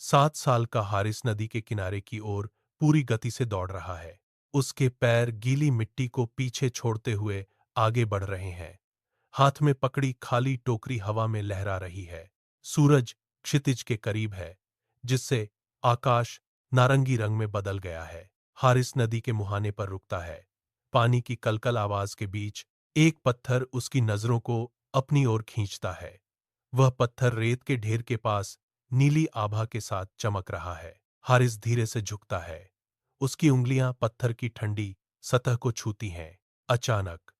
7 साल का हारिस नदी के किनारे की ओर पूरी गति से दौड़ रहा है। उसके पैर गीली मिट्टी को पीछे छोड़ते हुए आगे बढ़ रहे हैं। हाथ में पकड़ी खाली टोकरी हवा में लहरा रही है। सूरज क्षितिज के करीब है, जिससे आकाश नारंगी रंग में बदल गया है। हारिस नदी के मुहाने पर रुकता है। पानी की कलकल आवाज के बीच एक पत्थर उसकी नजरों को अपनी ओर खींचता है। वह पत्थर रेत के ढेर के पास नीली आभा के साथ चमक रहा है। हारिस धीरे से झुकता है। उसकी उंगलियां पत्थर की ठंडी सतह को छूती हैं। अचानक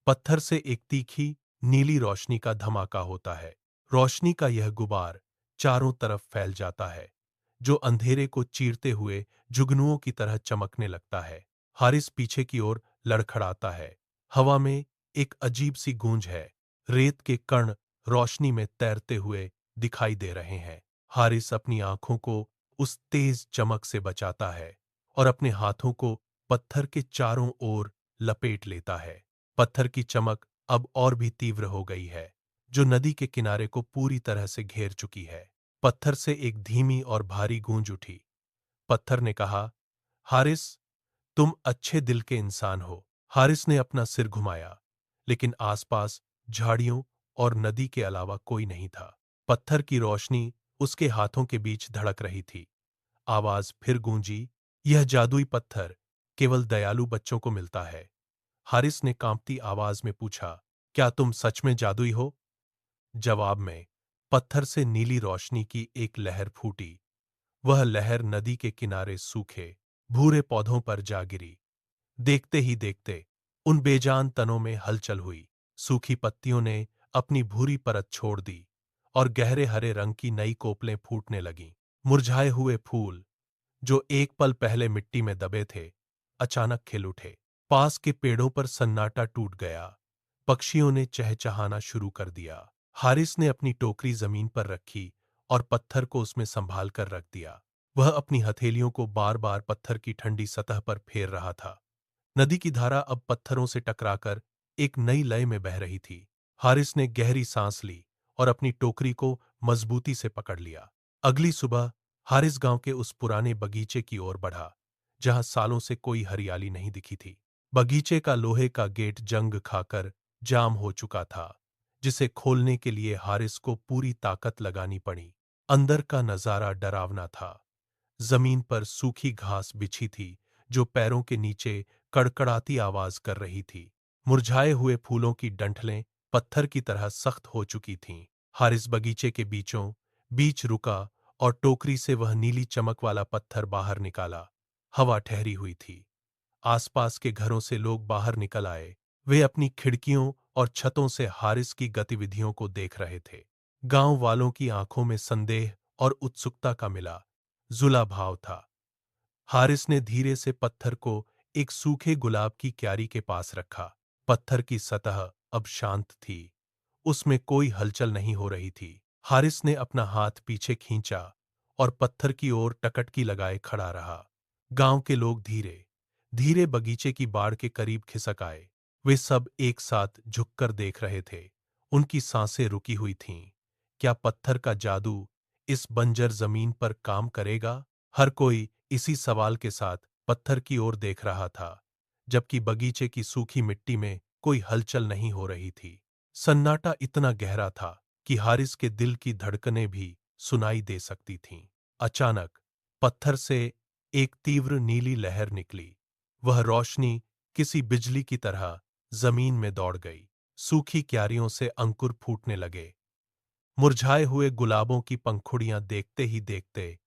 पत्थर से एक तीखी नीली रोशनी का धमाका होता है। रोशनी का यह गुबार चारों तरफ फैल जाता है, जो अंधेरे को चीरते हुए जुगनुओं की तरह चमकने लगता है। हारिस पीछे की ओर लड़खड़ाता है। हवा में एक अजीब सी गूंज है। रेत के कण रोशनी में तैरते हुए दिखाई दे रहे हैं। हारिस अपनी आंखों को उस तेज चमक से बचाता है और अपने हाथों को पत्थर के चारों ओर लपेट लेता है। पत्थर की चमक अब और भी तीव्र हो गई है, जो नदी के किनारे को पूरी तरह से घेर चुकी है। पत्थर से एक धीमी और भारी गूंज उठी। पत्थर ने कहा, हारिस, तुम अच्छे दिल के इंसान हो। हारिस ने अपना सिर घुमाया, लेकिन आसपास झाड़ियों और नदी के अलावा कोई नहीं था। पत्थर की रोशनी उसके हाथों के बीच धड़क रही थी। आवाज फिर गूंजी, यह जादुई पत्थर केवल दयालु बच्चों को मिलता है। हारिस ने कांपती आवाज में पूछा, क्या तुम सच में जादुई हो? जवाब में पत्थर से नीली रोशनी की एक लहर फूटी। वह लहर नदी के किनारे सूखे भूरे पौधों पर जा गिरी। देखते ही देखते उन बेजान तनों में हलचल हुई। सूखी पत्तियों ने अपनी भूरी परत छोड़ दी और गहरे हरे रंग की नई कोपलें फूटने लगीं। मुरझाए हुए फूल, जो एक पल पहले मिट्टी में दबे थे, अचानक खिल उठे। पास के पेड़ों पर सन्नाटा टूट गया। पक्षियों ने चहचहाना शुरू कर दिया। हारिस ने अपनी टोकरी जमीन पर रखी और पत्थर को उसमें संभाल कर रख दिया। वह अपनी हथेलियों को बार बार पत्थर की ठंडी सतह पर फेर रहा था। नदी की धारा अब पत्थरों से टकराकर एक नई लय में बह रही थी। हारिस ने गहरी सांस ली और अपनी टोकरी को मजबूती से पकड़ लिया। अगली सुबह हारिस गांव के उस पुराने बगीचे की ओर बढ़ा, जहां सालों से कोई हरियाली नहीं दिखी थी। बगीचे का लोहे का गेट जंग खाकर जाम हो चुका था, जिसे खोलने के लिए हारिस को पूरी ताकत लगानी पड़ी। अंदर का नजारा डरावना था। जमीन पर सूखी घास बिछी थी, जो पैरों के नीचे कड़कड़ाती आवाज कर रही थी। मुरझाए हुए फूलों की डंठलें पत्थर की तरह सख्त हो चुकी थीं। हारिस बगीचे के बीचों बीच रुका और टोकरी से वह नीली चमक वाला पत्थर बाहर निकाला। हवा ठहरी हुई थी। आसपास के घरों से लोग बाहर निकल आए। वे अपनी खिड़कियों और छतों से हारिस की गतिविधियों को देख रहे थे। गांव वालों की आंखों में संदेह और उत्सुकता का मिला जुला भाव था। हारिस ने धीरे से पत्थर को एक सूखे गुलाब की क्यारी के पास रखा। पत्थर की सतह अब शांत थी। उसमें कोई हलचल नहीं हो रही थी। हारिस ने अपना हाथ पीछे खींचा और पत्थर की ओर टकटकी लगाए खड़ा रहा। गांव के लोग धीरे धीरे बगीचे की बाड़ के करीब खिसक आए। वे सब एक साथ झुककर देख रहे थे। उनकी सांसें रुकी हुई थीं। क्या पत्थर का जादू इस बंजर जमीन पर काम करेगा? हर कोई इसी सवाल के साथ पत्थर की ओर देख रहा था, जबकि बगीचे की सूखी मिट्टी में कोई हलचल नहीं हो रही थी। सन्नाटा इतना गहरा था कि हारिस के दिल की धड़कनें भी सुनाई दे सकती थीं। अचानक पत्थर से एक तीव्र नीली लहर निकली। वह रोशनी किसी बिजली की तरह जमीन में दौड़ गई। सूखी क्यारियों से अंकुर फूटने लगे। मुरझाए हुए गुलाबों की पंखुड़ियां देखते ही देखते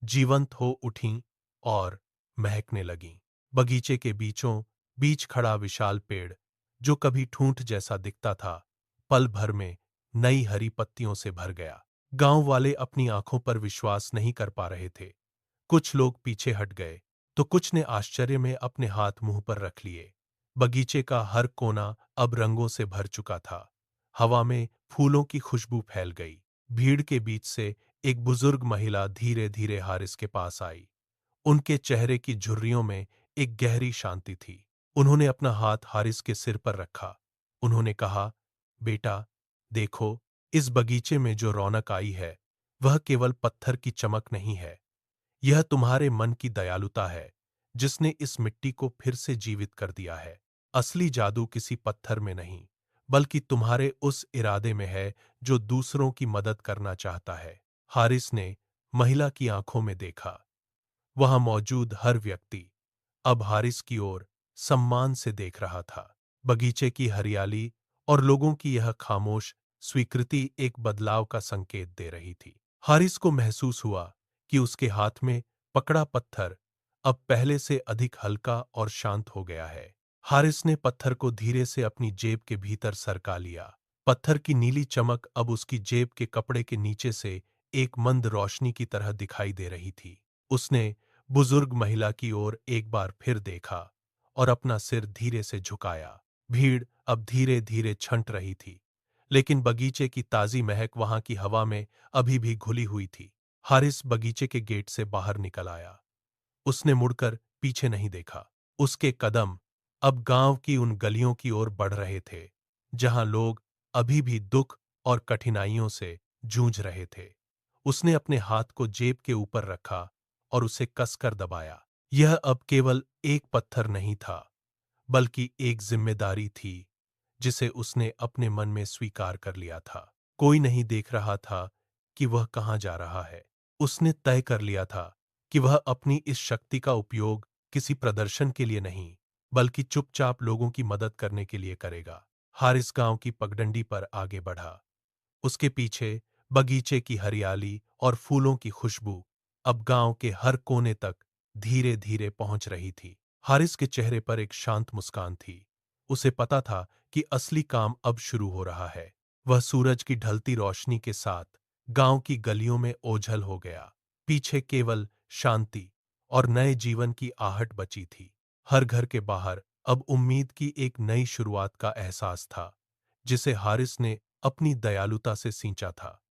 जीवंत हो उठीं और महकने लगीं। बगीचे के बीचों बीच खड़ा विशाल पेड़, जो कभी ठूंठ जैसा दिखता था, पल भर में नई हरी पत्तियों से भर गया। गांव वाले अपनी आंखों पर विश्वास नहीं कर पा रहे थे। कुछ लोग पीछे हट गए, तो कुछ ने आश्चर्य में अपने हाथ मुंह पर रख लिए। बगीचे का हर कोना अब रंगों से भर चुका था। हवा में फूलों की खुशबू फैल गई। भीड़ के बीच से एक बुजुर्ग महिला धीरे धीरे हारिस के पास आई। उनके चेहरे की झुर्रियों में एक गहरी शांति थी। उन्होंने अपना हाथ हारिस के सिर पर रखा। उन्होंने कहा, बेटा, देखो, इस बगीचे में जो रौनक आई है, वह केवल पत्थर की चमक नहीं है, यह तुम्हारे मन की दयालुता है, जिसने इस मिट्टी को फिर से जीवित कर दिया है। असली जादू किसी पत्थर में नहीं, बल्कि तुम्हारे उस इरादे में है जो दूसरों की मदद करना चाहता है। हारिस ने महिला की आंखों में देखा। वहां मौजूद हर व्यक्ति अब हारिस की ओर सम्मान से देख रहा था। बगीचे की हरियाली और लोगों की यह खामोश स्वीकृति एक बदलाव का संकेत दे रही थी। हारिस को महसूस हुआ कि उसके हाथ में पकड़ा पत्थर अब पहले से अधिक हल्का और शांत हो गया है। हारिस ने पत्थर को धीरे से अपनी जेब के भीतर सरका लिया। पत्थर की नीली चमक अब उसकी जेब के कपड़े के नीचे से एक मंद रोशनी की तरह दिखाई दे रही थी। उसने बुजुर्ग महिला की ओर एक बार फिर देखा और अपना सिर धीरे से झुकाया। भीड़ अब धीरे धीरे छंट रही थी, लेकिन बगीचे की ताजी महक वहां की हवा में अभी भी घुली हुई थी। हारिस बगीचे के गेट से बाहर निकल आया। उसने मुड़कर पीछे नहीं देखा। उसके कदम अब गांव की उन गलियों की ओर बढ़ रहे थे, जहां लोग अभी भी दुख और कठिनाइयों से जूझ रहे थे। उसने अपने हाथ को जेब के ऊपर रखा और उसे कसकर दबाया। यह अब केवल एक पत्थर नहीं था, बल्कि एक जिम्मेदारी थी, जिसे उसने अपने मन में स्वीकार कर लिया था। कोई नहीं देख रहा था कि वह कहाँ जा रहा है। उसने तय कर लिया था कि वह अपनी इस शक्ति का उपयोग किसी प्रदर्शन के लिए नहीं, बल्कि चुपचाप लोगों की मदद करने के लिए करेगा। हारिस गांव की पगडंडी पर आगे बढ़ा। उसके पीछे बगीचे की हरियाली और फूलों की खुशबू अब गांव के हर कोने तक धीरे धीरे पहुंच रही थी। हारिस के चेहरे पर एक शांत मुस्कान थी। उसे पता था कि असली काम अब शुरू हो रहा है। वह सूरज की ढलती रोशनी के साथ गांव की गलियों में ओझल हो गया। पीछे केवल शांति और नए जीवन की आहट बची थी। हर घर के बाहर अब उम्मीद की एक नई शुरुआत का एहसास था, जिसे हारिस ने अपनी दयालुता से सींचा था।